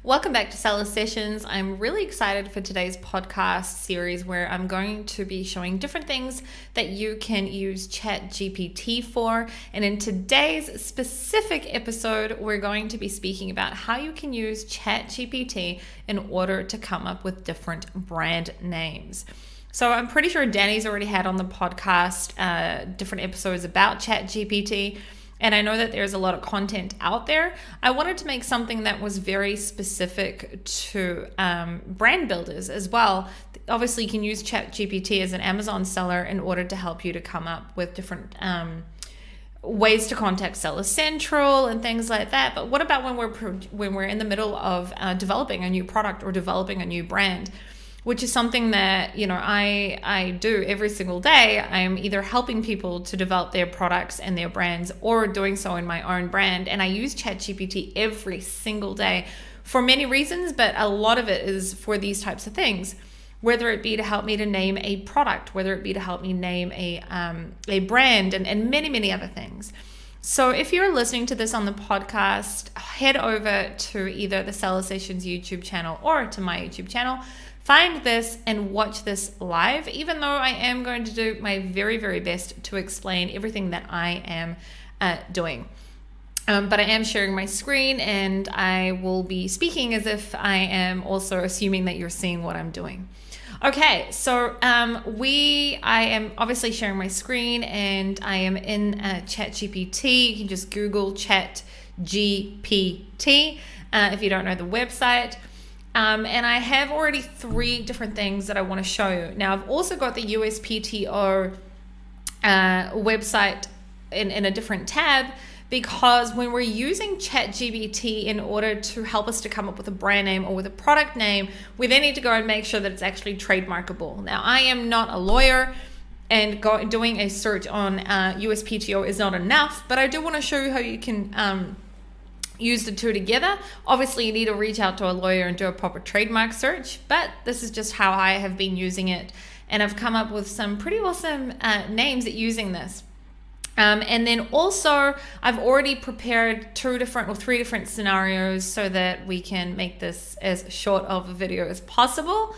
Welcome back to Seller Sessions. I'm really excited for today's podcast series where I'm going to be showing different things that you can use GPT for. And in today's specific episode, we're going to be speaking about how you can use GPT in order to come up with different brand names. So I'm pretty sure Danny's already had on the podcast different episodes about GPT. And I know that there's a lot of content out there. I wanted to make something that was very specific to brand builders as well. Obviously, you can use ChatGPT as an Amazon seller in order to help you to come up with different ways to contact Seller Central and things like that. But what about when we're in the middle of developing a new product or developing a new brand? Which is something that, I do every single day. I'm either helping people to develop their products and their brands or doing so in my own brand. And I use ChatGPT every single day for many reasons, but a lot of it is for these types of things, whether it be to help me to name a product, whether it be to help me name a brand and many, many other things. So if you're listening to this on the podcast, head over to either the Seller Sessions YouTube channel or to my YouTube channel. Find this and watch this live, even though I am going to do my very, very best to explain everything that I am doing. But I am sharing my screen and I will be speaking as if I am also assuming that you're seeing what I'm doing. Okay, so I am obviously sharing my screen and I am in ChatGPT. You can just Google ChatGPT if you don't know the website. And I have already 3 different things that I want to show you. Now, I've also got the USPTO website in a different tab, because when we're using ChatGPT in order to help us to come up with a brand name or with a product name, we then need to go and make sure that it's actually trademarkable. Now, I am not a lawyer, and doing a search on USPTO is not enough, but I do want to show you how you can use the two together. Obviously, you need to reach out to a lawyer and do a proper trademark search, but this is just how I have been using it, and I've come up with some pretty awesome names at using this. And then also, I've already prepared 3 different scenarios so that we can make this as short of a video as possible.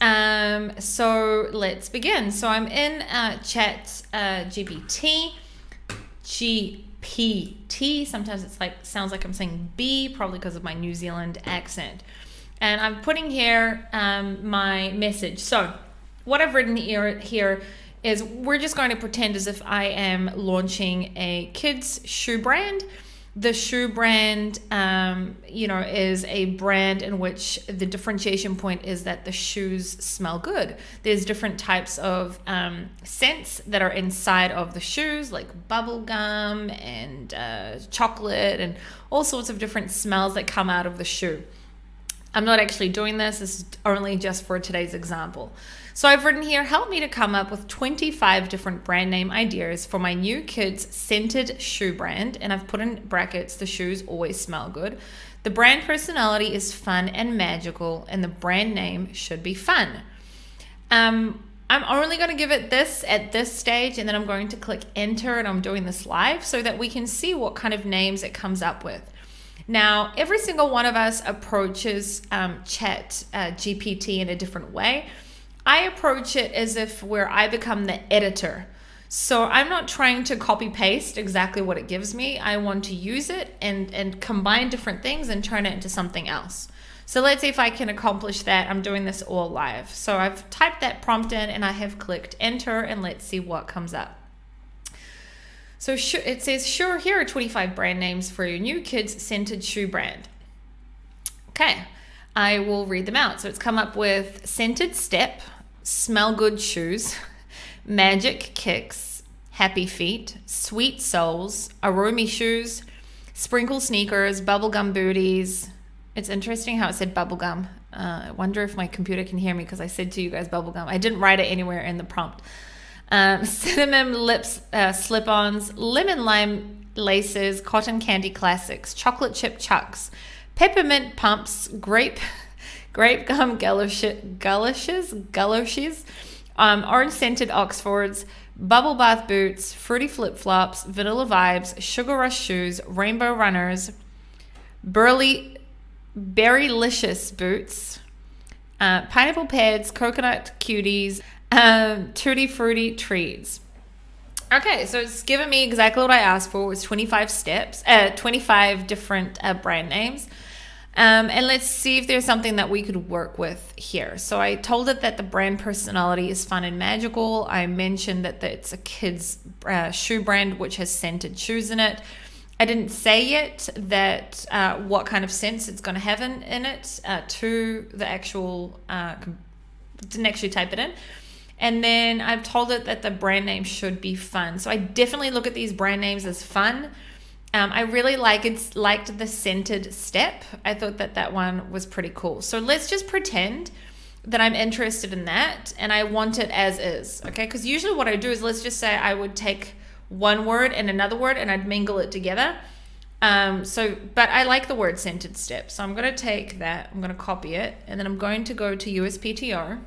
So let's begin. So I'm in GPT. GPT. Sometimes it's sounds like I'm saying B, probably because of my New Zealand accent. And I'm putting here my message. So what I've written here is we're just going to pretend as if I am launching a kids shoe brand. The shoe brand, is a brand in which the differentiation point is that the shoes smell good. There's different types of scents that are inside of the shoes, like bubble gum and chocolate and all sorts of different smells that come out of the shoe. I'm not actually doing this. This is only just for today's example. So I've written here, help me to come up with 25 different brand name ideas for my new kids scented shoe brand. And I've put in brackets, the shoes always smell good. The brand personality is fun and magical, and the brand name should be fun. I'm only going to give it this at this stage, and then I'm going to click enter, and I'm doing this live so that we can see what kind of names it comes up with. Now, every single one of us approaches GPT in a different way. I approach it as if I become the editor. So I'm not trying to copy paste exactly what it gives me. I want to use it and combine different things and turn it into something else. So let's see if I can accomplish that. I'm doing this all live. So I've typed that prompt in and I have clicked enter, and let's see what comes up. So it says, sure, here are 25 brand names for your new kids scented shoe brand. Okay, I will read them out. So it's come up with scented step, smell good shoes, magic kicks, happy feet, sweet soles, aroma shoes, sprinkle sneakers, bubblegum booties. It's interesting how it said bubblegum. I wonder if my computer can hear me because I said to you guys bubblegum. I didn't write it anywhere in the prompt. Cinnamon lips, slip-ons, lemon lime laces, cotton candy classics, chocolate chip chucks, peppermint pumps, grape gum galoshes, orange scented Oxfords, bubble bath boots, fruity flip-flops, vanilla vibes, sugar rush shoes, rainbow runners, burly Berrylicious boots, pineapple pads, coconut cuties, tutti frutti trees. Okay, so it's given me exactly what I asked for. It was 25 steps, 25 different brand names. And let's see if there's something that we could work with here. So I told it that the brand personality is fun and magical. I mentioned that it's a kid's shoe brand which has scented shoes in it. I didn't say yet that what kind of scents it's going to have in it to the actual, didn't actually type it in. And then I've told it that the brand name should be fun. So I definitely look at these brand names as fun. I really liked the scented step. I thought that one was pretty cool. So let's just pretend that I'm interested in that and I want it as is, okay? Because usually what I do is, let's just say I would take one word and another word and I'd mingle it together. But I like the word scented step. So I'm going to take that, I'm going to copy it, and then I'm going to go to USPTO.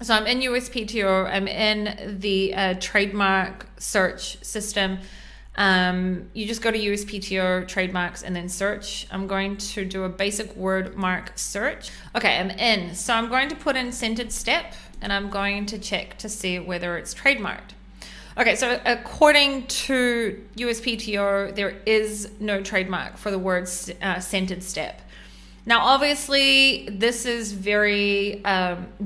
So I'm in USPTO, I'm in the trademark search system. You just go to USPTO trademarks and then search. I'm going to do a basic word mark search. Okay, I'm in. So I'm going to put in scented step and I'm going to check to see whether it's trademarked. Okay, so according to USPTO, there is no trademark for the word scented step. Now, obviously, this is very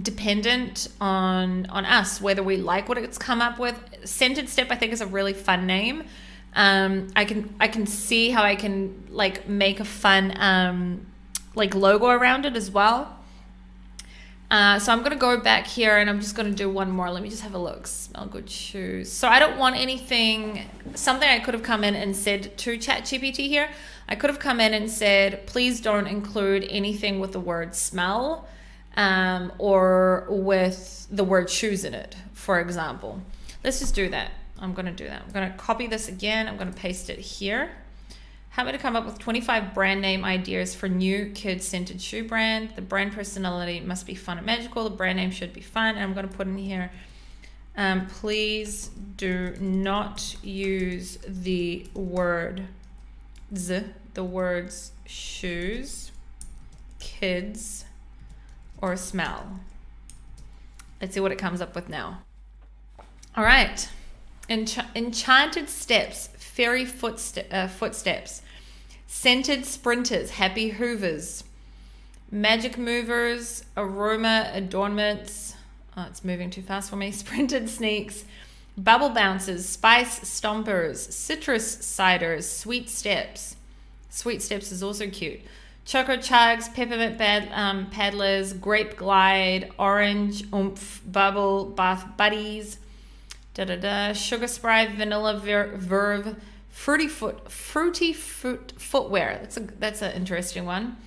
dependent on us, whether we like what it's come up with. Scented Step, I think, is a really fun name. I can see how I can like make a fun like logo around it as well. So I'm gonna go back here and I'm just gonna do one more. Let me just have a look. Smell good shoes. So I don't want something I could have come in and said to ChatGPT here. I could have come in and said, please don't include anything with the word smell or with the word shoes in it, for example. Let's just do that. I'm going to do that. I'm going to copy this again. I'm going to paste it here. Help me to come up with 25 brand name ideas for new kids scented shoe brand. The brand personality must be fun and magical. The brand name should be fun. And I'm going to put in here, please do not use the words shoes, kids, or smell. Let's see what it comes up with now. All right. Enchanted steps, fairy footsteps, scented sprinters, happy hoovers, magic movers, aroma adornments. Oh, it's moving too fast for me. Sprinted sneaks, bubble bouncers, spice stompers, citrus ciders, sweet steps. Sweet steps is also cute. Choco chugs, peppermint paddlers, grape glide, orange oomph, bubble bath buddies. Sugar spray, vanilla verve, fruity footwear. That's an interesting one.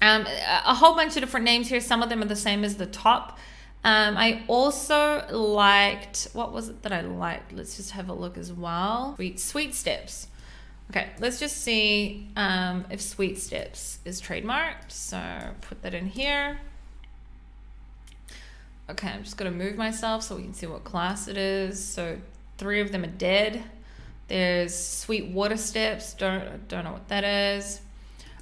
A whole bunch of different names here. Some of them are the same as the top. I also liked, what was it that I liked? Let's just have a look as well. Sweet steps. Okay, let's just see if Sweet Steps is trademarked. So put that in here. Okay, I'm just going to move myself so we can see what class it is. So 3 of them are dead. There's Sweet Water Steps. Don't know what that is.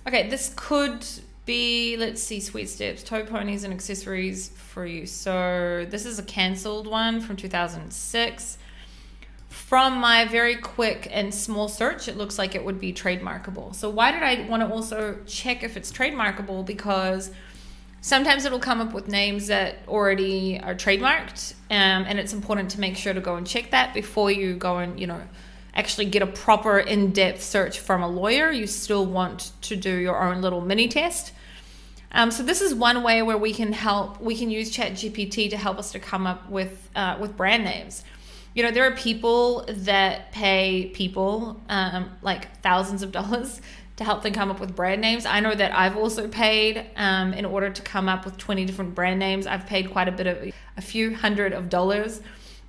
Okay, this could be, let's see, Sweet Steps, tow ponies and accessories for you. So this is a cancelled one from 2006. From my very quick and small search, it looks like it would be trademarkable. So why did I want to also check if it's trademarkable? Because sometimes it'll come up with names that already are trademarked, and it's important to make sure to go and check that before you go and, actually get a proper in-depth search from a lawyer. You still want to do your own little mini test. So this is one way where we can use ChatGPT to help us to come up with brand names. There are people that pay people like thousands of dollars to help them come up with brand names. I know that I've also paid in order to come up with 20 different brand names. I've paid quite a few hundred of dollars.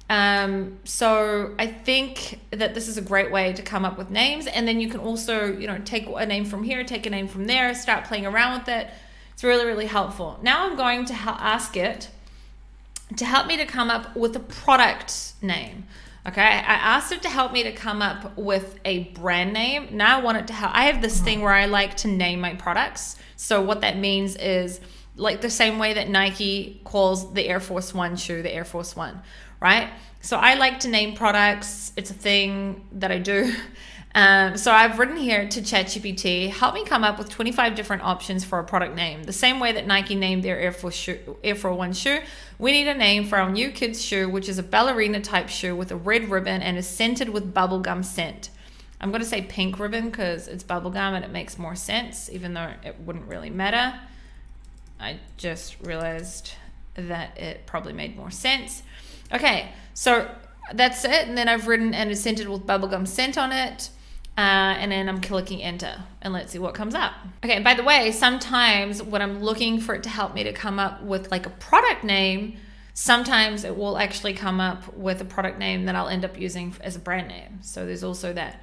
So I think that this is a great way to come up with names. And then you can also, take a name from here, take a name from there, start playing around with it. It's really, really helpful. Now I'm going to ask it to help me to come up with a product name. Okay, I asked it to help me to come up with a brand name. Now I want it to help. I have this thing where I like to name my products. So what that means is like the same way that Nike calls the Air Force One shoe the Air Force One, right? So I like to name products. It's a thing that I do. So I've written here to ChatGPT, help me come up with 25 different options for a product name. The same way that Nike named their Air Force One shoe, we need a name for our new kids shoe, which is a ballerina type shoe with a red ribbon and is scented with bubblegum scent. I'm going to say pink ribbon because it's bubblegum and it makes more sense, even though it wouldn't really matter. I just realized that it probably made more sense. Okay, so that's it. And then I've written and it's scented with bubblegum scent on it. And then I'm clicking enter and let's see what comes up. Okay, by the way, sometimes when I'm looking for it to help me to come up with like a product name, sometimes it will actually come up with a product name that I'll end up using as a brand name. So there's also that.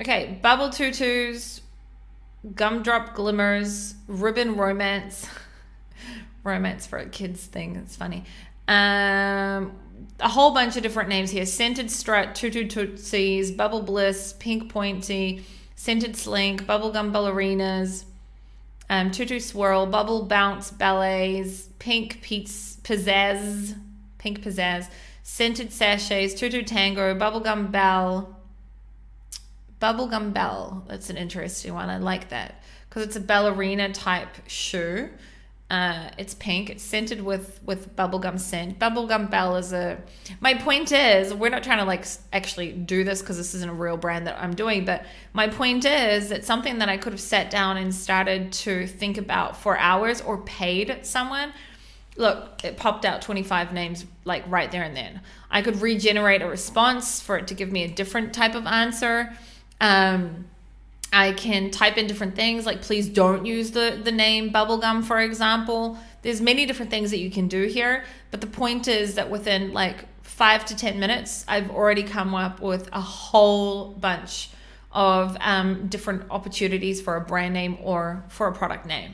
Okay, bubble tutus, gumdrop glimmers, ribbon romance. Romance for a kid's thing, it's funny. A whole bunch of different names here. Scented strut, tutu tootsies, bubble bliss, pink pointy, scented slink, bubblegum ballerinas, tutu swirl, bubble bounce ballets, pink pizzazz, scented sachets, tutu tango, bubblegum bell. That's an interesting one. I like that because it's a ballerina type shoe. It's pink. It's scented with bubblegum scent. Bubblegum Bell is my point is, we're not trying to like actually do this because this isn't a real brand that I'm doing, but my point is it's something that I could have sat down and started to think about for hours or paid someone. Look, it popped out 25 names like right there and then. I could regenerate a response for it to give me a different type of answer. I can type in different things like please don't use the name bubblegum, for example. There's many different things that you can do here, but the point is that within like 5 to 10 minutes, I've already come up with a whole bunch of different opportunities for a brand name or for a product name.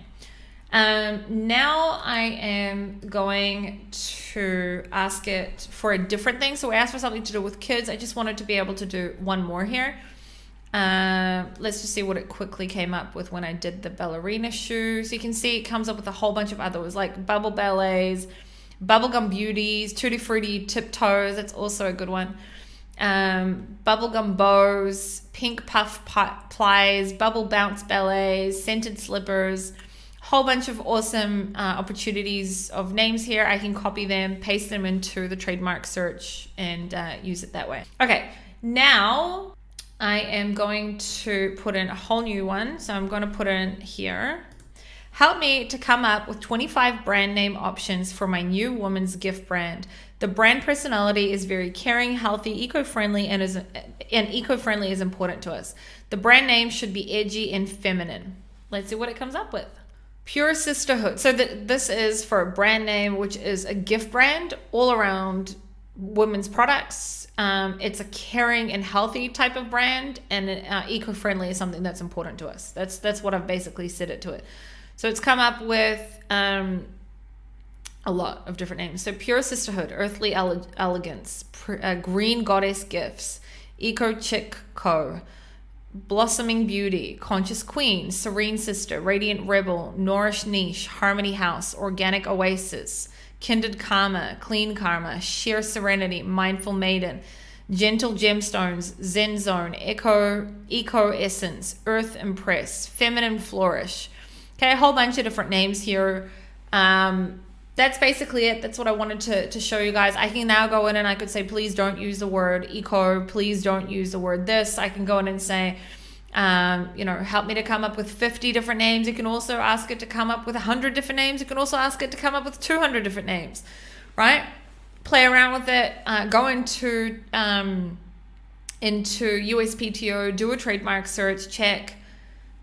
Now I am going to ask it for a different thing. So we asked for something to do with kids. I just wanted to be able to do one more here. Let's just see what it quickly came up with when I did the ballerina shoe. So you can see it comes up with a whole bunch of others like bubble ballets, bubblegum beauties, tutti frutti tiptoes. That's also a good one. Bubblegum bows, pink puff plies, bubble bounce ballets, scented slippers. Whole bunch of awesome opportunities of names here. I can copy them, paste them into the trademark search and use it that way. Okay, now I am going to put in a whole new one. So I'm going to put in here. Help me to come up with 25 brand name options for my new woman's gift brand. The brand personality is very caring, healthy, eco-friendly, and eco-friendly is important to us. The brand name should be edgy and feminine. Let's see what it comes up with. Pure Sisterhood. So this is for a brand name, which is a gift brand all around women's products. It's a caring and healthy type of brand, and eco-friendly is something that's important to us. That's what I've basically said it to it. So it's come up with a lot of different names. So Pure Sisterhood, Earthly Elegance, Green Goddess Gifts, Eco Chick Co, Blossoming Beauty, Conscious Queen, Serene Sister, Radiant Rebel, Nourish Niche, Harmony House, Organic Oasis, Kindred Karma, Clean Karma, Sheer Serenity, Mindful Maiden, Gentle Gemstones, Zen Zone, Eco Essence, Earth Impress, Feminine Flourish. Okay, a whole bunch of different names here. That's basically it. That's what I wanted to show you guys. I can now go in and I could say, please don't use the word eco. Please don't use the word this. I can go in and say, help me to come up with 50 different names. You can also ask it to come up with 100 different names. You can also ask it to come up with 200 different names, right? Play around with it. Go into USPTO, do a trademark search, check.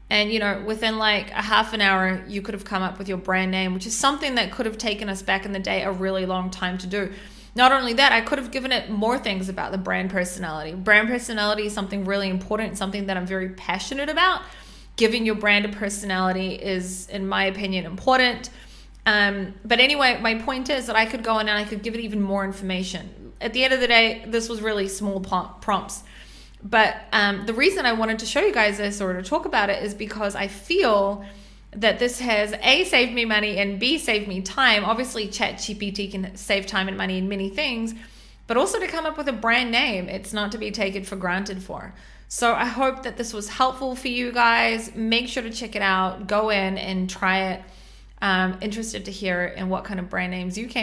And, within like a half an hour, you could have come up with your brand name, which is something that could have taken us back in the day a really long time to do. Not only that, I could have given it more things about the brand personality. Brand personality is something really important, something that I'm very passionate about. Giving your brand a personality is, in my opinion, important. But anyway, my point is that I could go in and I could give it even more information. at the end of the day, this was really small prompts. But the reason I wanted to show you guys this or to talk about it is because I feel that this has A, saved me money, and B, saved me time. Obviously, ChatGPT can save time and money in many things, but also to come up with a brand name. It's not to be taken for granted for. So I hope that this was helpful for you guys. Make sure to check it out. Go in and try it. Interested to hear in what kind of brand names you came